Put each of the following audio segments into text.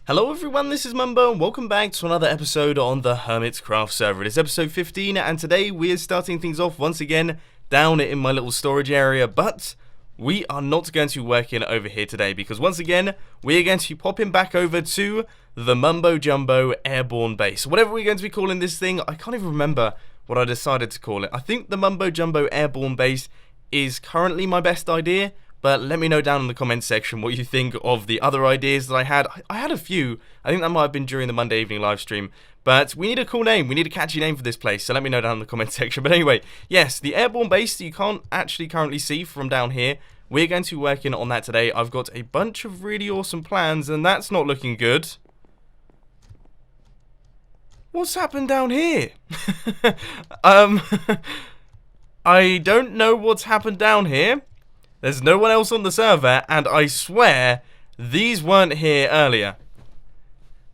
Hello everyone, this is Mumbo and welcome back to another episode on the Hermitcraft server. It is episode 15 and today we are starting things off once again down in my little storage area, but we are not going to be working over here today because once again we are going to be popping back over to the Mumbo Jumbo Airborne Base. Whatever we're going to be calling this thing, I can't even remember what I decided to call it. I think the Mumbo Jumbo Airborne Base is currently my best idea. But let me know down in the comments section what you think of the other ideas that I had. I had a few. I think that might have been during the Monday evening live stream. But we need a cool name. We need a catchy name for this place. So let me know down in the comments section. But anyway, yes, the airborne base that you can't actually currently see from down here. We're going to be working on that today. I've got a bunch of really awesome plans and that's not looking good. What's happened down here? I don't know what's happened down here. There's no one else on the server, and I swear these weren't here earlier.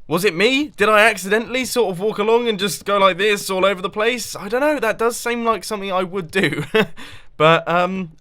Was it me? Did I accidentally sort of walk along and just go like this all over the place? I don't know, that does seem like something I would do. But,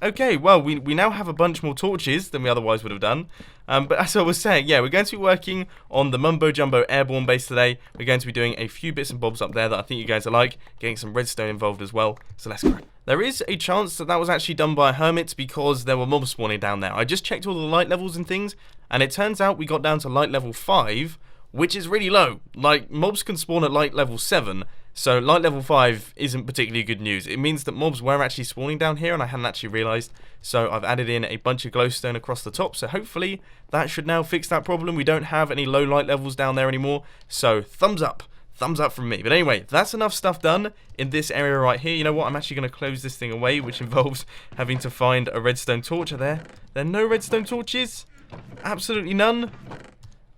okay, well, we now have a bunch more torches than we otherwise would have done. But as I was saying, yeah, we're going to be working on the Mumbo Jumbo Airborne Base today. We're going to be doing a few bits and bobs up there that I think you guys are like, getting some redstone involved as well. So let's crack. There is a chance that that was actually done by hermits because there were mobs spawning down there. I just checked all the light levels and things, and it turns out we got down to light level 5, which is really low. Like, mobs can spawn at light level 7, so light level 5 isn't particularly good news. It means that mobs were actually spawning down here, and I hadn't actually realised. So I've added in a bunch of glowstone across the top, so hopefully that should now fix that problem. We don't have any low light levels down there anymore, so thumbs up. Thumbs up from me. But anyway, that's enough stuff done in this area right here. You know what? I'm actually going to close this thing away, which involves having to find a redstone torch. Are there no redstone torches? Absolutely none.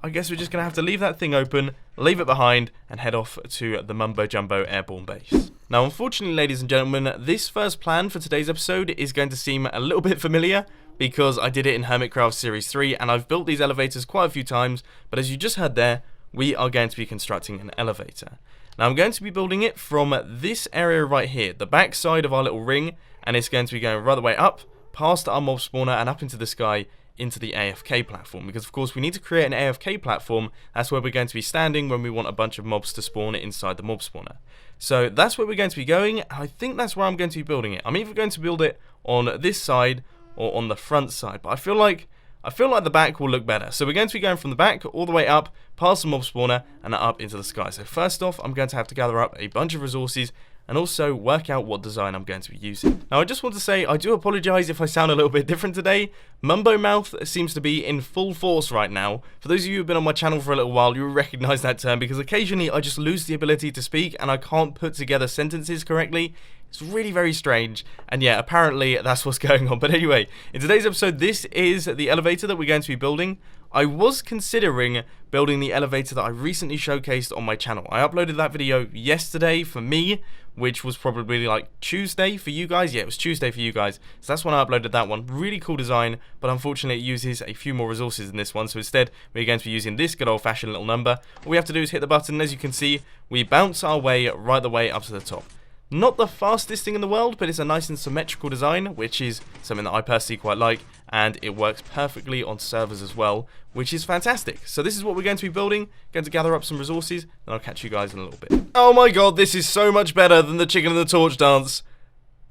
I guess we're just going to have to leave that thing open, leave it behind, and head off to the Mumbo Jumbo Airborne Base. Now, unfortunately, ladies and gentlemen, this first plan for today's episode is going to seem a little bit familiar because I did it in Hermitcraft Series 3, and I've built these elevators quite a few times, but as you just heard there, we are going to be constructing an elevator. Now I'm going to be building it from this area right here, the back side of our little ring, and it's going to be going right the way up, past our mob spawner and up into the sky, into the AFK platform, because of course we need to create an AFK platform. That's where we're going to be standing when we want a bunch of mobs to spawn inside the mob spawner. So that's where we're going to be going, and I think that's where I'm going to be building it. I'm either going to build it on this side or on the front side, but I feel like the back will look better. So we're going to be going from the back all the way up, past the mob spawner, and up into the sky. So first off, I'm going to have to gather up a bunch of resources and also work out what design I'm going to be using. Now I just want to say, I do apologise if I sound a little bit different today. Mumbo mouth seems to be in full force right now. For those of you who have been on my channel for a little while, you'll recognise that term because occasionally I just lose the ability to speak and I can't put together sentences correctly. It's really very strange, and yeah, apparently that's what's going on. But anyway, in today's episode, this is the elevator that we're going to be building. I was considering building the elevator that I recently showcased on my channel. I uploaded that video yesterday for me, which was probably like Tuesday for you guys. Yeah, it was Tuesday for you guys. So that's when I uploaded that one. Really cool design, but unfortunately it uses a few more resources than this one. So instead, we're going to be using this good old-fashioned little number. All we have to do is hit the button, and as you can see, we bounce our way right the way up to the top. Not the fastest thing in the world, but it's a nice and symmetrical design, which is something that I personally quite like, and it works perfectly on servers as well, which is fantastic. So this is what we're going to be building, going to gather up some resources, and I'll catch you guys in a little bit. Oh my god, this is so much better than the chicken and the torch dance.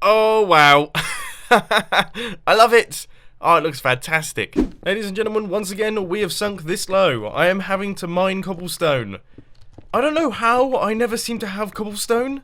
Oh wow. I love it. Oh, it looks fantastic. Ladies and gentlemen, once again, we have sunk this low. I am having to mine cobblestone. I don't know how I never seem to have cobblestone.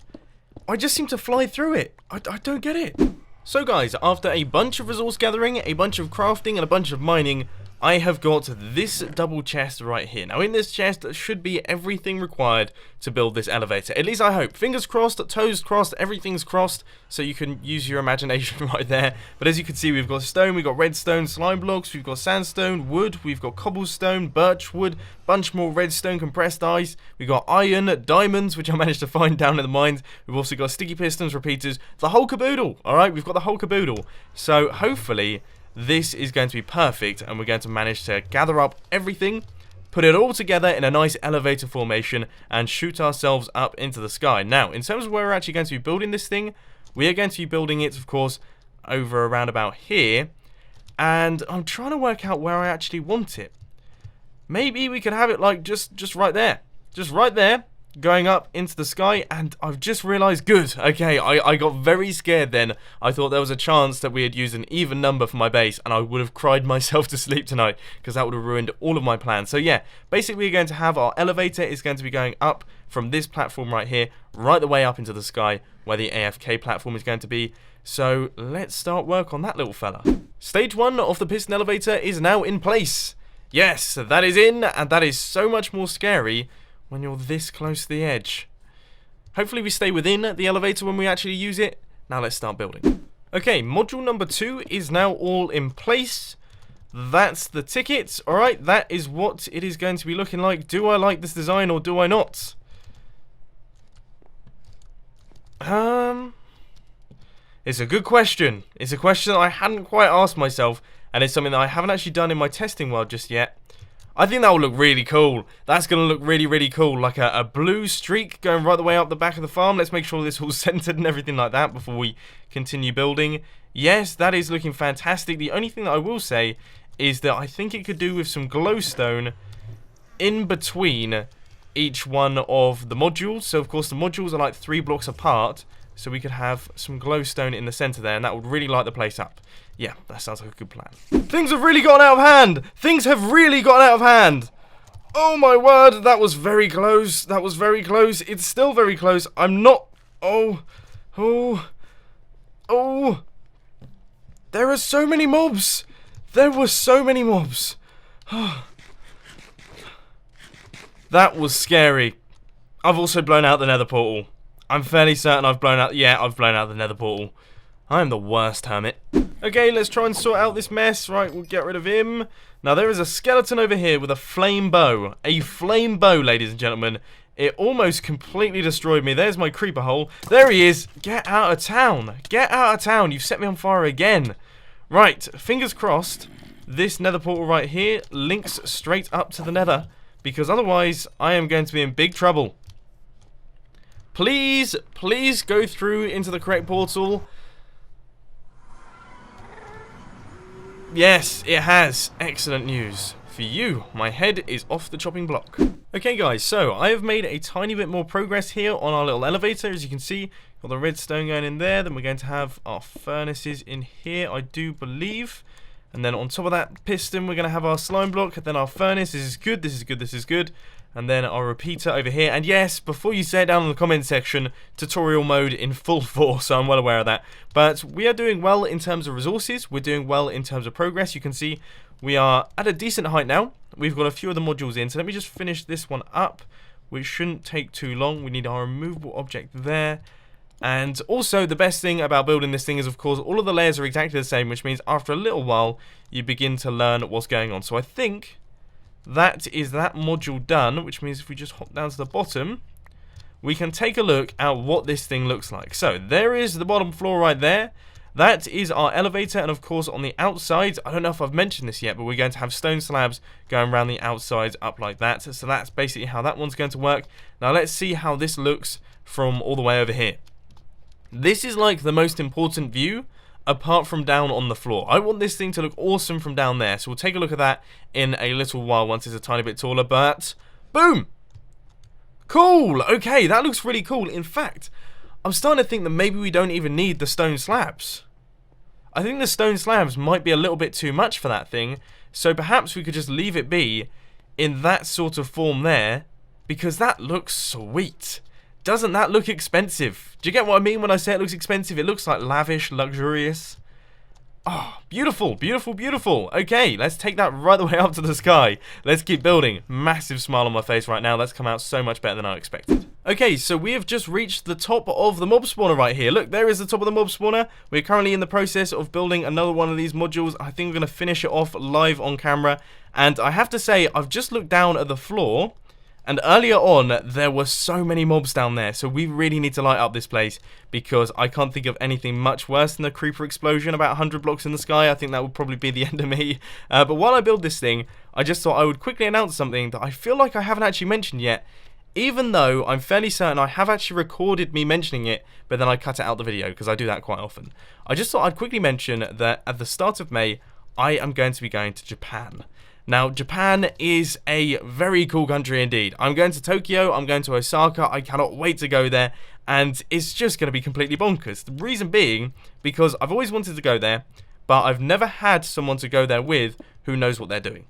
I just seem to fly through it. I don't get it. So guys, after a bunch of resource gathering, a bunch of crafting, and a bunch of mining, I have got this double chest right here. Now in this chest should be everything required to build this elevator. At least I hope. Fingers crossed, toes crossed, everything's crossed, so you can use your imagination right there. But as you can see, we've got stone, we've got redstone, slime blocks, we've got sandstone, wood, we've got cobblestone, birch wood, bunch more redstone, compressed ice, we've got iron, diamonds, which I managed to find down in the mines. We've also got sticky pistons, repeaters, the whole caboodle. Alright, we've got the whole caboodle. So hopefully this is going to be perfect, and we're going to manage to gather up everything, put it all together in a nice elevator formation, and shoot ourselves up into the sky. Now, in terms of where we're actually going to be building this thing, we are going to be building it, of course, over around about here, and I'm trying to work out where I actually want it. maybe we could have it like just right there. Just right there, going up into the sky, and I've just realised, good, okay, I got very scared then. I thought there was a chance that we had used an even number for my base, and I would have cried myself to sleep tonight, because that would have ruined all of my plans. So yeah, basically we're going to have our elevator is going to be going up from this platform right here, right the way up into the sky, where the AFK platform is going to be. So let's start work on that little fella. Stage 1 of the piston elevator is now in place. Yes, that is in, and that is so much more scary when you're this close to the edge. Hopefully we stay within the elevator when we actually use it. Now let's start building. Okay, module number 2 is now all in place. That's the ticket. Alright, that is what it is going to be looking like. Do I like this design or do I not? It's a good question. It's a question that I hadn't quite asked myself, and it's something that I haven't actually done in my testing world just yet. I think that will look really cool. That's going to look really, really cool. Like a blue streak going right the way up the back of the farm. Let's make sure this is all centered and everything like that before we continue building. Yes, that is looking fantastic. The only thing that I will say is that I think it could do with some glowstone in between each one of the modules. So, of course, the modules are like 3 blocks apart. So we could have some glowstone in the center there, and that would really light the place up. Yeah, that sounds like a good plan. Things have really gotten out of hand! Things have really gotten out of hand! Oh my word, that was very close. That was very close. It's still very close. I'm not... Oh. There are so many mobs! There were so many mobs. That was scary. I've also blown out the nether portal. I'm fairly certain I've blown out... Yeah, I've blown out the nether portal. I am the worst hermit. Okay, let's try and sort out this mess. Right, we'll get rid of him. Now, there is a skeleton over here with a flame bow. A flame bow, ladies and gentlemen. It almost completely destroyed me. There's my creeper hole. There he is. Get out of town. Get out of town. You've set me on fire again. Right, fingers crossed. This nether portal right here links straight up to the nether, because otherwise I am going to be in big trouble. Please, please go through into the correct portal. Yes, it has. Excellent news. For you, my head is off the chopping block. Okay guys, so I have made a tiny bit more progress here on our little elevator. As you can see, got the redstone going in there. Then we're going to have our furnaces in here, I do believe. And then on top of that piston, we're going to have our slime block. And then our furnace. This is good, this is good, this is good. And then our repeater over here. And yes, before you say it down in the comment section, tutorial mode in full force, so I'm well aware of that. But we are doing well in terms of resources. We're doing well in terms of progress. You can see we are at a decent height now. We've got a few of the modules in. So let me just finish this one up, which shouldn't take too long. We need our removable object there. And also, the best thing about building this thing is, of course, all of the layers are exactly the same, which means after a little while, you begin to learn what's going on. So I think that is that module done, which means if we just hop down to the bottom, we can take a look at what this thing looks like. So there is the bottom floor right there. That is our elevator, and of course on the outside, I don't know if I've mentioned this yet, but we're going to have stone slabs going around the outside up like that. So that's basically how that one's going to work. Now let's see how this looks from all the way over here. This is like the most important view apart from down on the floor. I want this thing to look awesome from down there, so we'll take a look at that in a little while once it's a tiny bit taller, but boom! Cool! Okay, that looks really cool. In fact, I'm starting to think that maybe we don't even need the stone slabs. I think the stone slabs might be a little bit too much for that thing, so perhaps we could just leave it be in that sort of form there, because that looks sweet. Doesn't that look expensive? Do you get what I mean when I say it looks expensive? It looks like lavish, luxurious. Oh, beautiful, beautiful, beautiful. Okay, let's take that right the way up to the sky. Let's keep building. Massive smile on my face right now. That's come out so much better than I expected. Okay, so we have just reached the top of the mob spawner right here. Look, there is the top of the mob spawner. We're currently in the process of building another one of these modules. I think we're going to finish it off live on camera. And I have to say, I've just looked down at the floor, and earlier on, there were so many mobs down there, so we really need to light up this place, because I can't think of anything much worse than a creeper explosion about 100 blocks in the sky. I think that would probably be the end of me. But while I build this thing, I just thought I would quickly announce something that I feel like I haven't actually mentioned yet, even though I'm fairly certain I have actually recorded me mentioning it, but then I cut it out the video, because I do that quite often. I just thought I'd quickly mention that at the start of May, I am going to be going to Japan. Now, Japan is a very cool country indeed. I'm going to Tokyo, I'm going to Osaka, I cannot wait to go there, and it's just going to be completely bonkers. The reason being, because I've always wanted to go there, but I've never had someone to go there with who knows what they're doing.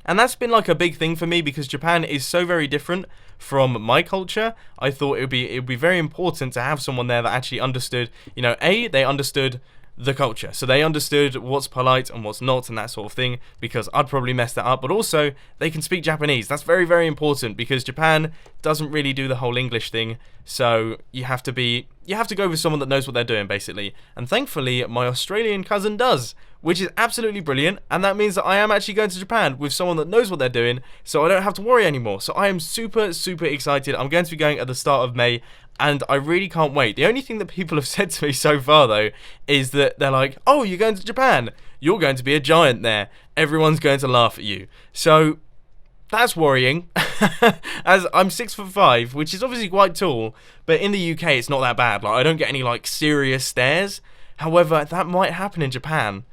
And that's been like a big thing for me because Japan is so very different from my culture. I thought it would be very important to have someone there that actually understood, you know, they understood the culture. So they understood what's polite and what's not and that sort of thing, because I'd probably mess that up. But also, they can speak Japanese. That's very, very important because Japan doesn't really do the whole English thing. So you have to go with someone that knows what they're doing, basically. And thankfully, my Australian cousin does, which is absolutely brilliant. And that means that I am actually going to Japan with someone that knows what they're doing, so I don't have to worry anymore. So I am super, super excited. I'm going to be going at the start of May, and I really can't wait. The only thing that people have said to me so far, though, is that they're like, oh, you're going to Japan. You're going to be a giant there. Everyone's going to laugh at you. So that's worrying, as I'm 6'5", which is obviously quite tall, but in the UK it's not that bad. Like, I don't get any like serious stares. However, that might happen in Japan.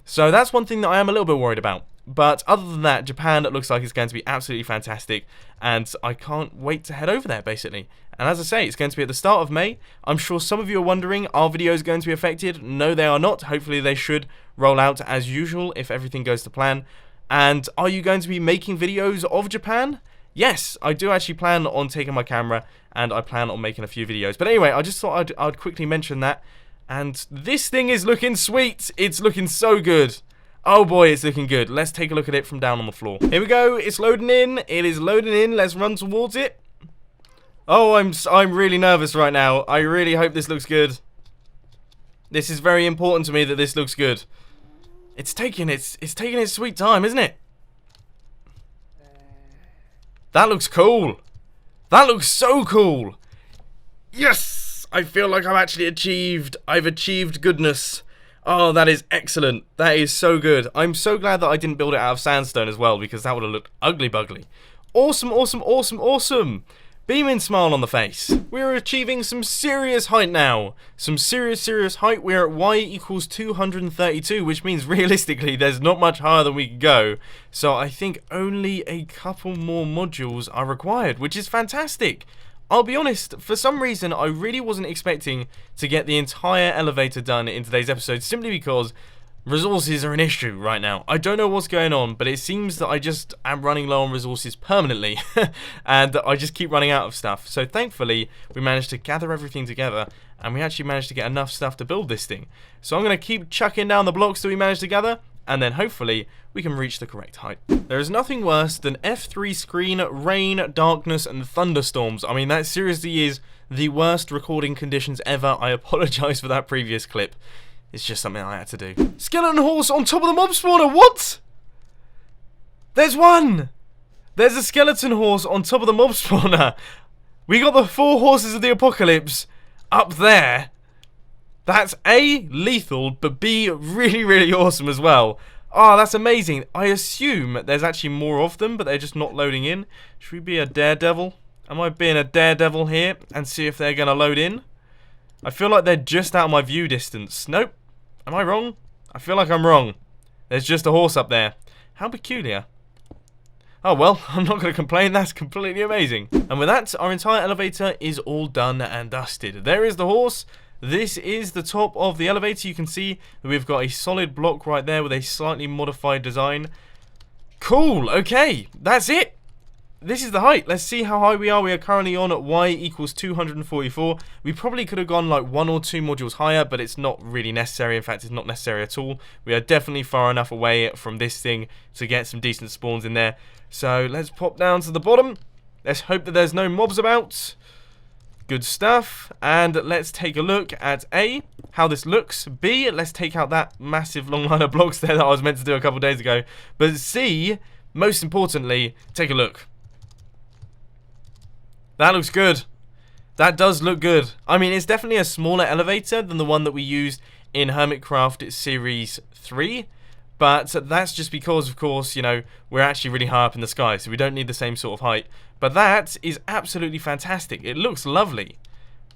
So that's one thing that I am a little bit worried about. But other than that, Japan looks like it's going to be absolutely fantastic, and I can't wait to head over there, basically. And as I say, it's going to be at the start of May. I'm sure some of you are wondering, are videos going to be affected? No, they are not. Hopefully they should roll out as usual if everything goes to plan. And are you going to be making videos of Japan? Yes, I do actually plan on taking my camera, and I plan on making a few videos. But anyway, I just thought I'd quickly mention that. And this thing is looking sweet. It's looking so good. Oh boy, it's looking good. Let's take a look at it from down on the floor. Here we go. It's loading in. It is loading in. Let's run towards it. Oh, I'm really nervous right now. I really hope this looks good. This is very important to me that this looks good. It's taking its sweet time, isn't it? That looks cool. That looks so cool. Yes! I feel like I've achieved goodness. Oh, that is excellent. That is so good. I'm so glad that I didn't build it out of sandstone as well, because that would have looked ugly bugly. Awesome, awesome, awesome, awesome. Beaming smile on the face. We're achieving some serious height now. Some serious height. We're at y equals 232, which means realistically there's not much higher than we can go. So I think only a couple more modules are required, which is fantastic. I'll be honest, for some reason I really wasn't expecting to get the entire elevator done in today's episode, simply because resources are an issue right now. I don't know what's going on, but it seems that I just am running low on resources permanently, and I just keep running out of stuff. So thankfully, we managed to gather everything together, and we actually managed to get enough stuff to build this thing. So I'm going to keep chucking down the blocks that we managed to gather, and then hopefully we can reach the correct height. There is nothing worse than F3 screen, rain, darkness, and thunderstorms. I mean, that seriously is the worst recording conditions ever. I apologize for that previous clip. It's just something I had to do. Skeleton horse on top of the mob spawner. What? There's one. There's a skeleton horse on top of the mob spawner. We got the 4 horses of the apocalypse up there. That's A, lethal, but B, really, really awesome as well. Oh, that's amazing. I assume there's actually more of them, but they're just not loading in. Should we be a daredevil? Am I being a daredevil here and see if they're going to load in? I feel like they're just out of my view distance. Nope. Am I wrong? I feel like I'm wrong. There's just a horse up there. How peculiar. Oh well, I'm not going to complain. That's completely amazing. And with that, our entire elevator is all done and dusted. There is the horse. This is the top of the elevator. You can see that we've got a solid block right there with a slightly modified design. Cool. Okay. That's it. This is the height. Let's see how high we are. We are currently on at y equals 244. We probably could have gone like 1 or 2 modules higher, but it's not really necessary. In fact, it's not necessary at all. We are definitely far enough away from this thing to get some decent spawns in there. So let's pop down to the bottom. Let's hope that there's no mobs about. Good stuff. And let's take a look at A, how this looks. B, let's take out that massive long line of blocks there that I was meant to do a couple days ago. But C, most importantly, take a look. That looks good. That does look good. I mean, it's definitely a smaller elevator than the one that we used in Hermitcraft Series 3. But that's just because, of course, you know, we're actually really high up in the sky, so we don't need the same sort of height. But that is absolutely fantastic. It looks lovely.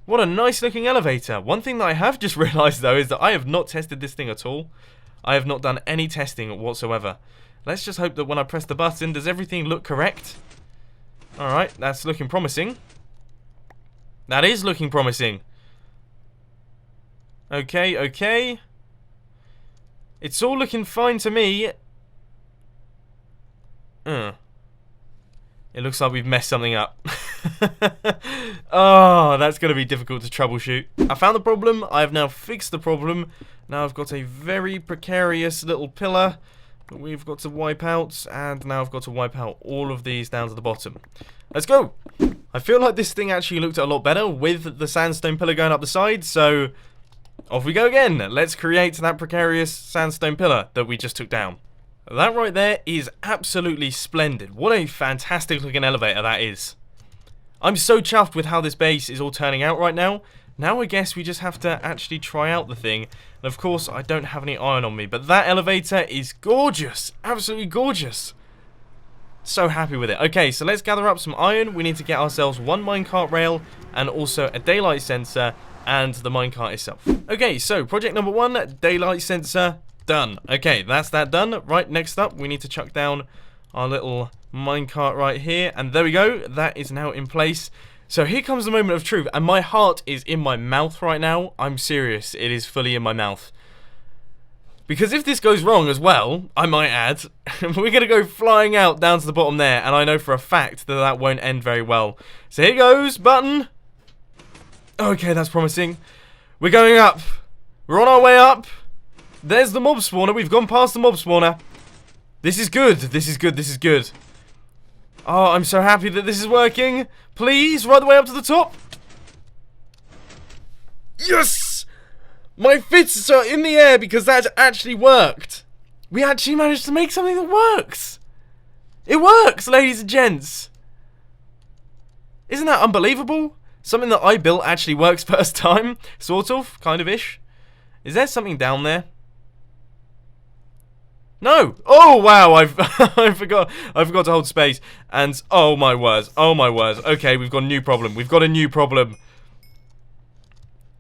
What a nice looking elevator. One thing that I have just realized, though, is that I have not tested this thing at all. I have not done any testing whatsoever. Let's just hope that when I press the button, does everything look correct? Alright, that's looking promising. That is looking promising. Okay, okay. It's all looking fine to me. It looks like we've messed something up. Oh, that's going to be difficult to troubleshoot. I found the problem. I have now fixed the problem. Now I've got a very precarious little pillar that we've got to wipe out. And now I've got to wipe out all of these down to the bottom. Let's go. I feel like this thing actually looked a lot better with the sandstone pillar going up the side. So off we go again. Let's create that precarious sandstone pillar that we just took down. That right there is absolutely splendid. What a fantastic looking elevator that is. I'm so chuffed with how this base is all turning out right now. Now I guess we just have to actually try out the thing. And of course I don't have any iron on me, but that elevator is gorgeous. Absolutely gorgeous. So happy with it. Okay, so let's gather up some iron. We need to get ourselves one minecart rail and also a daylight sensor and the minecart itself. Okay, so project number 1, daylight sensor. Done. Okay, that's that done. Right, next up, we need to chuck down our little minecart right here. And there we go. That is now in place. So here comes the moment of truth. And my heart is in my mouth right now. I'm serious. It is fully in my mouth. Because if this goes wrong as well, I might add, we're going to go flying out down to the bottom there. And I know for a fact that that won't end very well. So here goes. Button. Okay, that's promising. We're going up. We're on our way up. There's the mob spawner. We've gone past the mob spawner. This is good. This is good. This is good. Oh, I'm so happy that this is working. Please, right the way up to the top. Yes! My fists are in the air because that actually worked. We actually managed to make something that works. It works, ladies and gents. Isn't that unbelievable? Something that I built actually works first time. Sort of. Kind of-ish. Is there something down there? No! Oh wow! I forgot to hold space. And oh my words! Oh my words! Okay, we've got a new problem. We've got a new problem.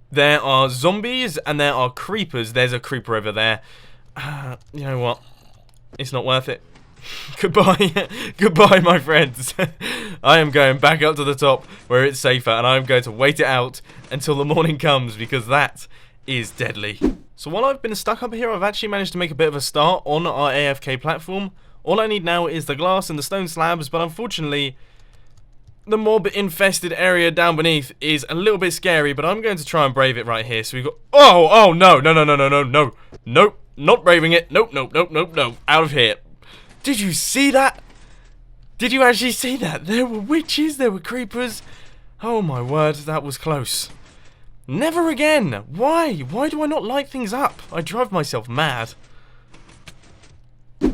There are zombies and there are creepers. There's a creeper over there. You know what? It's not worth it. Goodbye, goodbye, my friends. I am going back up to the top where it's safer, and I'm going to wait it out until the morning comes because that is deadly. So while I've been stuck up here, I've actually managed to make a bit of a start on our AFK platform. All I need now is the glass and the stone slabs, but unfortunately, the mob-infested area down beneath is a little bit scary, but I'm going to try and brave it right here. So we've got... Oh, no, no, no, no, no, no, no. Nope, not braving it. Nope, nope, nope, nope, nope. Out of here. Did you see that? Did you actually see that? There were witches, there were creepers. Oh my word, that was close. Never again! Why? Why do I not light things up? I drive myself mad.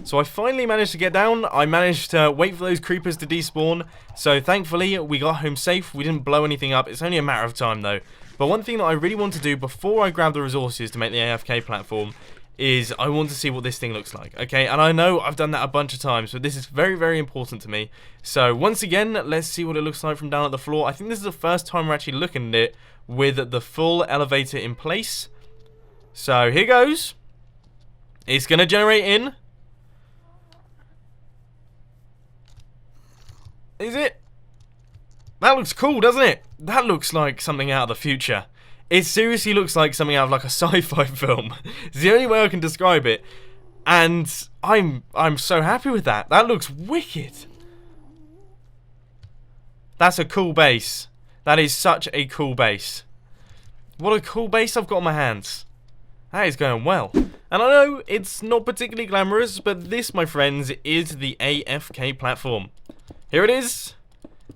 So I finally managed to get down. I managed to wait for those creepers to despawn. So thankfully, we got home safe. We didn't blow anything up. It's only a matter of time though. But one thing that I really want to do before I grab the resources to make the AFK platform is I want to see what this thing looks like, okay? And I know I've done that a bunch of times, but this is very, very important to me. So once again, let's see what it looks like from down at the floor. I think this is the first time we're actually looking at it with the full elevator in place. So here goes. It's going to generate in. Is it? That looks cool, doesn't it? That looks like something out of the future. It seriously looks like something out of like a sci-fi film. It's the only way I can describe it. And I'm so happy with that. That looks wicked. That's a cool base. That is such a cool base. What a cool base I've got on my hands. That is going well. And I know it's not particularly glamorous, but this, my friends, is the AFK platform. Here it is.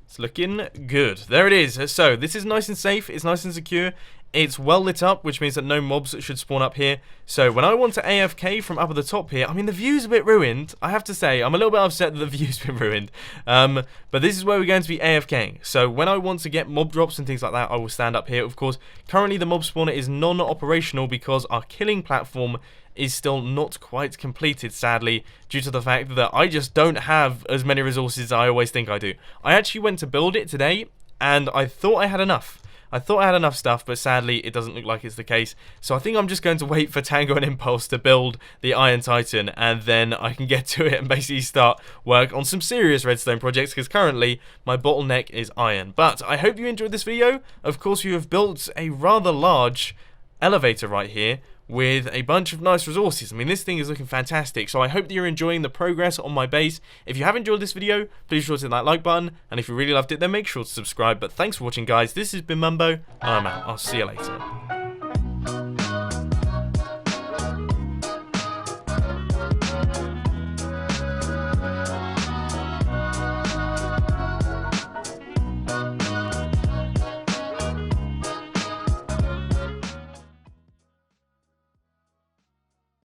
It's looking good. There it is. So this is nice and safe. It's nice and secure. It's well lit up, which means that no mobs should spawn up here. So when I want to AFK from up at the top here, I mean, the view's a bit ruined. I have to say, I'm a little bit upset that the view's been ruined. But this is where we're going to be AFKing. So when I want to get mob drops and things like that, I will stand up here. Of course, currently the mob spawner is non-operational because our killing platform is still not quite completed, sadly, due to the fact that I just don't have as many resources as I always think I do. I actually went to build it today, and I thought I had enough. I thought I had enough stuff, but sadly it doesn't look like it's the case. So I think I'm just going to wait for Tango and Impulse to build the Iron Titan, and then I can get to it and basically start work on some serious redstone projects, because currently my bottleneck is iron. But I hope you enjoyed this video. Of course, you have built a rather large elevator right here with a bunch of nice resources. I mean, this thing is looking fantastic, so I hope that you're enjoying the progress on my base. If you have enjoyed this video, please be sure to hit that like button, and if you really loved it, then make sure to subscribe. But thanks for watching, guys. This has been Mumbo, and I'm out. I'll see you later.